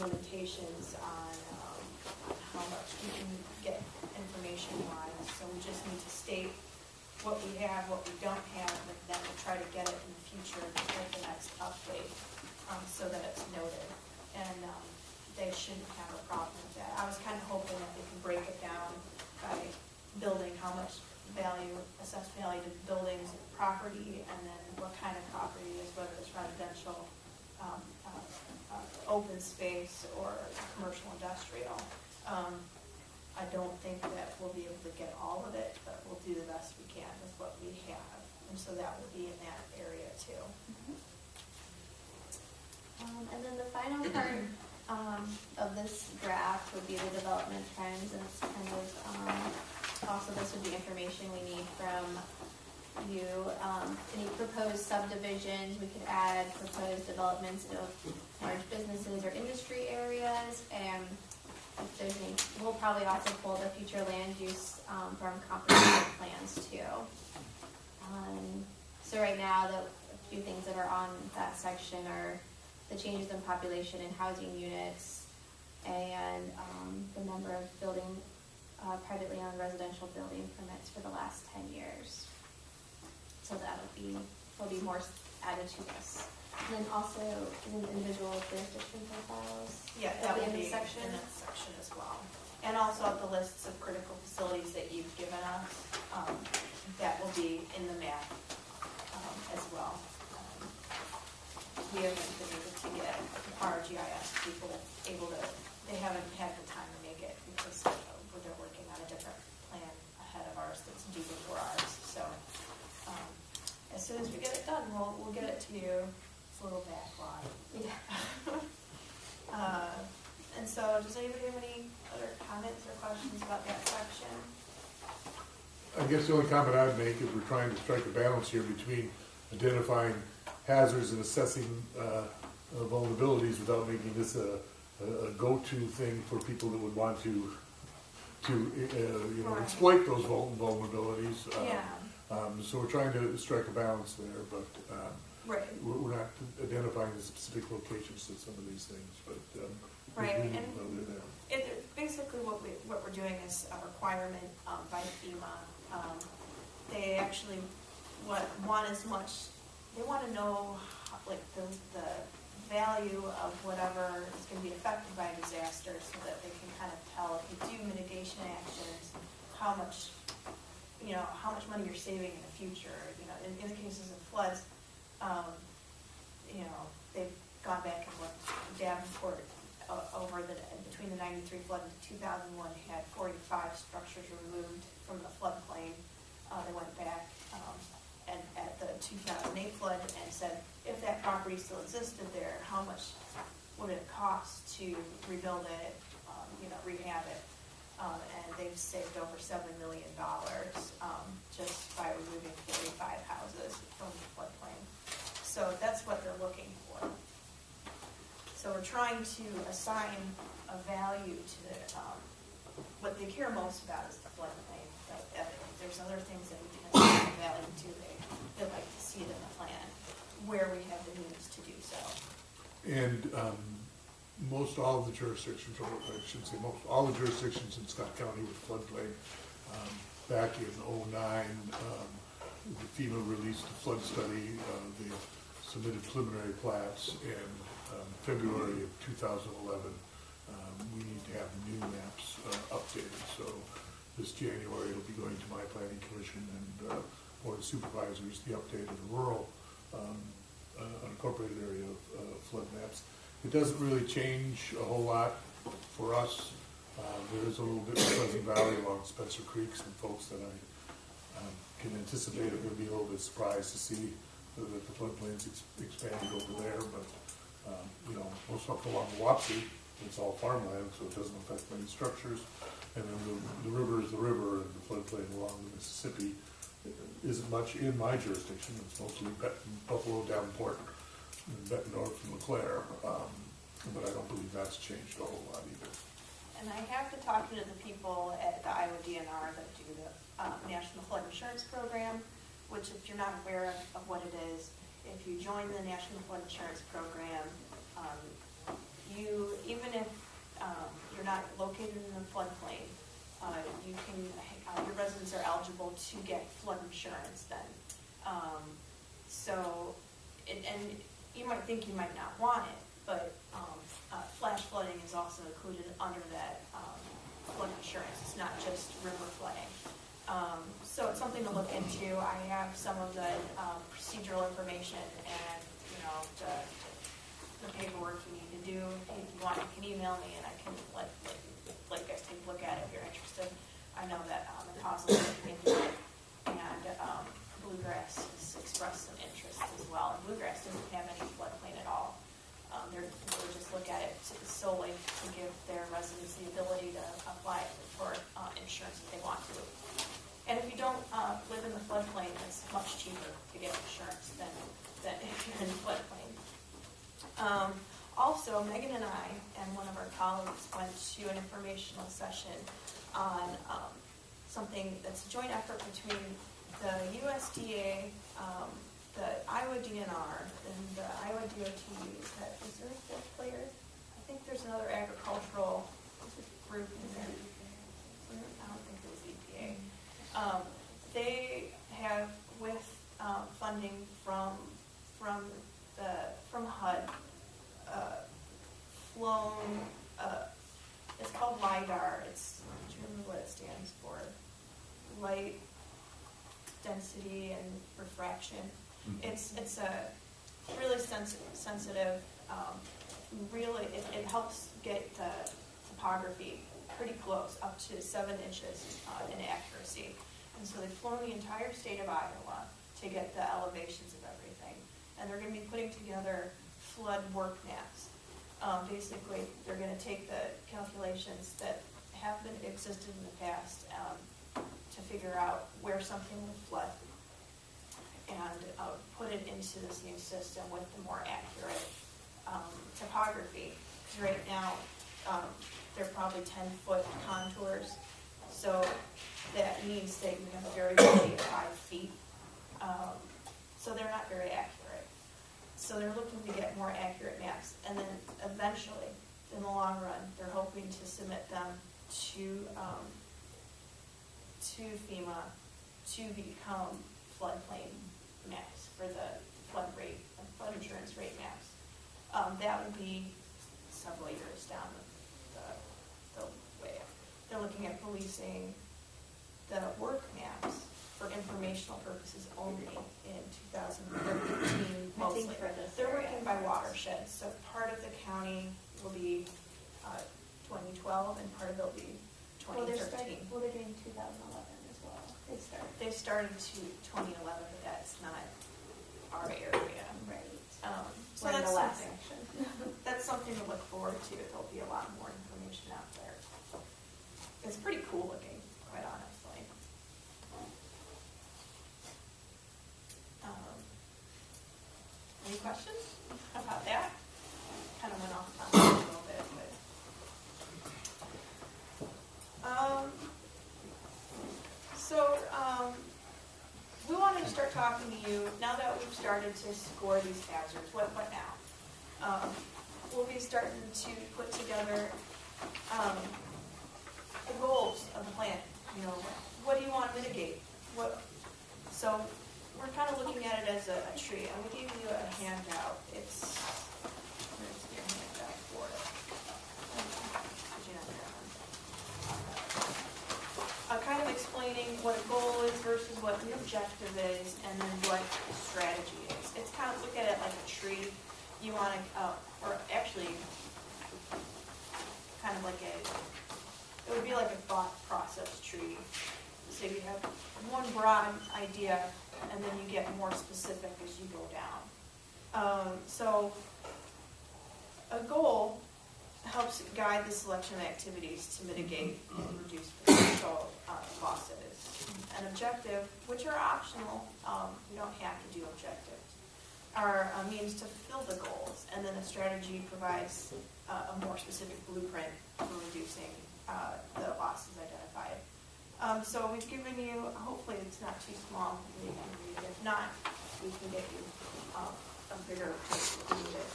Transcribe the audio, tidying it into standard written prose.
limitations on how much we can get information-wise. So we just need to state what we have, what we don't have, and then we'll try to get it in the future at the next update, so that it's noted. And they shouldn't have a problem with that. I was kind of hoping that they can break it down by building, how much value, assessed value to buildings and property, and then what kind of property it is, whether it's residential, open space, or commercial industrial. I don't think that we'll be able to get all of it, but we'll do the best we can with what we have. And so that will be in that area too. And then the final part of this draft would be the development trends, and it's kind of also this would be information we need from you. Any proposed subdivisions, we could add proposed developments of large businesses or industry areas, and if there's any, we'll probably also pull the future land use from comprehensive plans too. So right now, the few things that are on that section are the changes in population and housing units, and the number of building privately owned residential building permits for the last 10 years. So there'll be more added to this. And then also individual jurisdiction profiles. Yeah, that will be in section. In that section as well. And also the lists of critical facilities that you've given us, that will be in the map as well. We haven't been able to get our GIS people they haven't had the time to make it because they're working on a different plan ahead of ours that's due before ours. So as soon as we get it done, we'll get it to you. It's a little backlog. Yeah. And so does anybody have any other comments or questions about that section? I guess the only comment I'd make is we're trying to strike a balance here between identifying hazards and assessing vulnerabilities without making this a go-to thing for people that would want to Right. exploit those vulnerabilities. Yeah. So we're trying to strike a balance there, but Right. we're not identifying the specific locations of some of these things. But Right. we And know they're there. basically what we're doing is a requirement by FEMA. They actually they want to know like the value of whatever is going to be affected by a disaster, so that they can kind of tell if you do mitigation actions how much money you're saving in the future. In the cases of floods, they've gone back and looked. Davenport between the 93 flood and 2001 had 45 structures removed from the floodplain. They went back and at the 2008 flood and said, if that property still existed there, how much would it cost to rebuild it, rehab it? And they've saved over $7 million just by removing 45 houses from the floodplain. So that's what they're looking for. So we're trying to assign a value to what they care most about is the floodplain. But if there's other things that we can assign a value to, they'd like to see it in the plan where we have the means to do so. And most all of the jurisdictions, or I shouldn't say most, all the jurisdictions in Scott County with floodplain, back in 2009, the FEMA released a flood study. They submitted preliminary plats in February of 2011. We need to have new maps updated. So this January it'll be going to my planning commission and board of supervisors, the update of the rural unincorporated area of flood maps. It doesn't really change a whole lot for us. There is a little bit of Pleasant Valley along Spencer Creek, some folks that I can anticipate are going to be a little bit surprised to see that the floodplain's expanded over there, but most stuff along the Wapsie, it's all farmland, so it doesn't affect many structures. And then the river is the river, and the floodplain along the Mississippi isn't much in my jurisdiction. It's mostly Buffalo, Davenport, and Bettendorf and LeClaire, but I don't believe that's changed a whole lot either. And I have to talk to the people at the Iowa DNR that do the National Flood Insurance Program, which, if you're not aware of what it is, if you join the National Flood Insurance Program, even can, your residents are eligible to get flood insurance then. So, and you might think you might not want it, but flash flooding is also included under that flood insurance. It's not just river flooding. So it's something to look into. I have some of the procedural information and, the paperwork you need to do. If you want, you can email me and I can let you guys take a look at it if you're interested. I know that the council is looking into it, and Bluegrass has expressed some interest as well. And Bluegrass doesn't have any floodplain at all. They're just look at it solely to give their residents the ability to apply for insurance if they want to. And if you don't live in the floodplain, it's much cheaper to get insurance than if you're in the floodplain. Also, Megan and I and one of our colleagues went to an informational session on something that's a joint effort between the USDA, the Iowa DNR, and the Iowa DOT. Is there a fourth player? I think there's another agricultural group in there. I don't think it was EPA. They have, with funding from HUD, flown. It's called LIDAR. Do you remember what it stands for? Light, density, and refraction. It's a really sensitive. Really, it helps get the topography pretty close, up to 7 inches in accuracy. And so they've flown the entire state of Iowa to get the elevations of everything. And they're going to be putting together flood work maps. Basically, they're going to take the calculations that have existed in the past to figure out where something will flood and put it into this new system with the more accurate topography. Because right now, they're probably 10-foot contours, so that means that you have a variability of 5 feet. So they're not very accurate. So they're looking to get more accurate maps, and then eventually, in the long run, they're hoping to submit them to FEMA to become floodplain maps for the flood insurance rate maps. That would be several years down the way. They're looking at releasing the work maps for informational purposes only in 2013 mostly. They're working by watersheds, so part of the county will be 2012 and part of it will be 2013. They're doing 2011 as well. They started to 2011, but that's not our area. Right. So that's the last section. That's something to look forward to. There'll be a lot more information out there. It's pretty cool looking, quite honestly. Any questions about that? Kind of went off topic a little bit, but we wanted to start talking to you now that we've started to score these hazards. What now? We'll be starting to put together the goals of the plan. What do you want to mitigate? So we're kind of looking at it as a tree. I'm going to give you a handout. Where's your handout for it? Kind of explaining what a goal is versus what the objective is, and then what the strategy is. It's kind of look at it like a tree. You want to, or actually, kind of like it would be like a thought process tree. So you have one broad idea, and then you get more specific as you go down. So a goal helps guide the selection of activities to mitigate and reduce potential losses. An objective, which are optional, you don't have to do objectives, are a means to fulfill the goals, and then a strategy provides a more specific blueprint for reducing the losses identified. So we've given you, hopefully it's not too small, you can read it. If not, we can get you a bigger paper to read it.